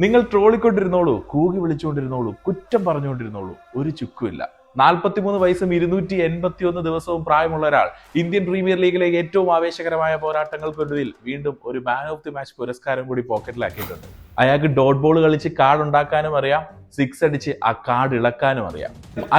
നിങ്ങൾ ട്രോളിക്കൊണ്ടിരുന്നോളൂ, കൂകി വിളിച്ചുകൊണ്ടിരുന്നോളൂ, കുറ്റം പറഞ്ഞുകൊണ്ടിരുന്നോളൂ, ഒരു ചുക്കുമില്ല. 43 വയസ്സും 281 ദിവസവും പ്രായമുള്ള ഒരാൾ ഇന്ത്യൻ പ്രീമിയർ ലീഗിലെ ഏറ്റവും ആവേശകരമായ പോരാട്ടങ്ങൾക്കൊടുവിൽ വീണ്ടും ഒരു മാൻ ഓഫ് ദി മാച്ച് പുരസ്കാരം കൂടി പോക്കറ്റിലാക്കിയിട്ടുണ്ട്. അയാൾക്ക് ഡോട്ട് ബോൾ കളിച്ച് കാർഡ് ഉണ്ടാക്കാനും അറിയാം, സിക്സ് അടിച്ച് ആ കാർഡ് ഇളക്കാനും അറിയാം.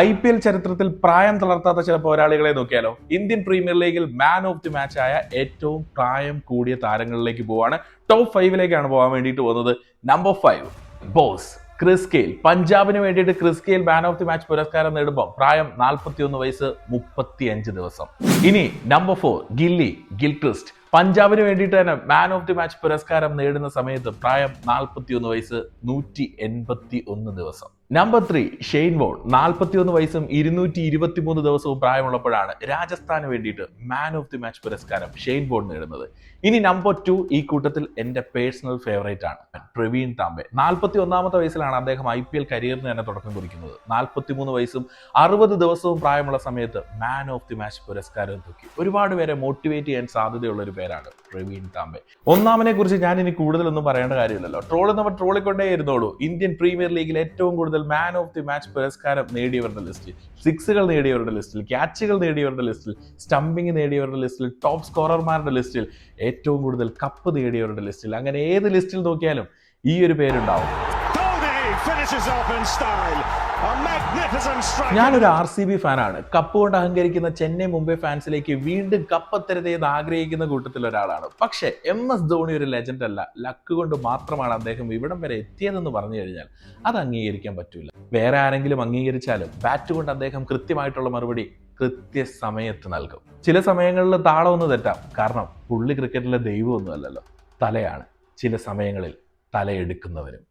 IPL ചരിത്രത്തിൽ പ്രായം തളർത്താത്ത ചില പോരാളികളെ നോക്കിയാലോ. ഇന്ത്യൻ പ്രീമിയർ ലീഗിൽ മാൻ ഓഫ് ദി മാച്ച് ആയ ഏറ്റവും പ്രായം കൂടിയ താരങ്ങളിലേക്ക് പോവാണ്. ടോപ്പ് 5ലേക്കാണ് പോകാൻ വേണ്ടിയിട്ട് പോകുന്നത്. Number 5 boss Chris Gayle. പഞ്ചാബിന് വേണ്ടിയിട്ട് Chris Gayle man of the match പുരസ്കാരം നേടുമ്പോൾ പ്രായം 41 വയസ്സ് 35 ദിവസം. ഇനി നമ്പർ 4 ഗിൽക്രിസ്റ്റ്. പഞ്ചാബിന് വേണ്ടിയിട്ട് തന്നെ മാൻ ഓഫ് ദി മാച്ച് പുരസ്കാരം നേടുന്ന സമയത്ത് പ്രായം 41 വയസ്സ് 181 ദിവസം. Number 3 Shane Warne. 41 വയസ്സും 223 ദിവസവും പ്രായമുള്ളപ്പോഴാണ് രാജസ്ഥാന് വേണ്ടിയിട്ട് മാൻ ഓഫ് ദി മാച്ച് പുരസ്കാരം ഷെയ്ൻ വോൺ നേടുന്നത്. ഇനി നമ്പർ 2 ഈ കൂട്ടത്തിൽ എൻ്റെ പേഴ്സണൽ ഫേവറേറ്റ് ആണ് പ്രവീൺ താംബെ. 41ാമത്തെ വയസ്സിലാണ് അദ്ദേഹം IPL കരിയറിന് തന്നെ തുടക്കം കുറിക്കുന്നത്. 43 വയസ്സും 60 ദിവസവും പ്രായമുള്ള സമയത്ത് മാൻ ഓഫ് ദി മാച്ച് പുരസ്കാരം തൂക്കി. ഒരുപാട് പേരെ മോട്ടിവേറ്റ് ചെയ്യാൻ സാധ്യതയുള്ള ഒരു പേരാണ് പ്രവീൺ താംബെ. ഒന്നാമനെ കുറിച്ച് ഞാൻ ഇനി കൂടുതലൊന്നും പറയേണ്ട കാര്യമില്ലല്ലോ. നമ്മൾ ട്രോളിക്കൊണ്ടേ ഇരുന്നോളൂ. ഇന്ത്യൻ പ്രീമിയർ ലീഗിൽ ഏറ്റവും കൂടുതൽ മാൻ ഓഫ് ദി മാച്ച് പുരസ്കാരം നേടിയവരുടെ ലിസ്റ്റിൽ, സിക്സുകൾ നേടിയവരുടെ ലിസ്റ്റിൽ, ക്യാച്ചുകൾ നേടിയവരുടെ ലിസ്റ്റിൽ, സ്റ്റംപിംഗ് നേടിയവരുടെ ലിസ്റ്റിൽ, ടോപ്പ് സ്കോറർമാരുടെ ലിസ്റ്റിൽ, ഏറ്റവും കൂടുതൽ കപ്പ് നേടിയവരുടെ ലിസ്റ്റിൽ, അങ്ങനെ ഏത് ലിസ്റ്റിൽ നോക്കിയാലും ഈ ഒരു പേരുണ്ടാവും. ഞാനൊരു RCB ഫാനാണ്. കപ്പ് കൊണ്ട് അഹങ്കരിക്കുന്ന ചെന്നൈ മുംബൈ ഫാൻസിലേക്ക് വീണ്ടും കപ്പത്തരുതെന്ന് ആഗ്രഹിക്കുന്ന കൂട്ടത്തിൽ ഒരാളാണ്. പക്ഷേ MS ധോണി ഒരു ലെജൻഡ് അല്ല. ലക്ക് കൊണ്ട് മാത്രമാണ് അദ്ദേഹം ഇവിടം വരെ എത്തിയതെന്ന് പറഞ്ഞു കഴിഞ്ഞാൽ അത് അംഗീകരിക്കാൻ പറ്റൂല. വേറെ ആരെങ്കിലും അംഗീകരിച്ചാലും ബാറ്റ് കൊണ്ട് അദ്ദേഹം കൃത്യമായിട്ടുള്ള മറുപടി കൃത്യസമയത്ത് നൽകും. ചില സമയങ്ങളിൽ താളം ഒന്ന് തെറ്റാം, കാരണം പുള്ളി ക്രിക്കറ്റിലെ ദൈവമൊന്നും അല്ലല്ലോ, തലയാണ് ചില സമയങ്ങളിൽ തലയെടുക്കുന്നവരും.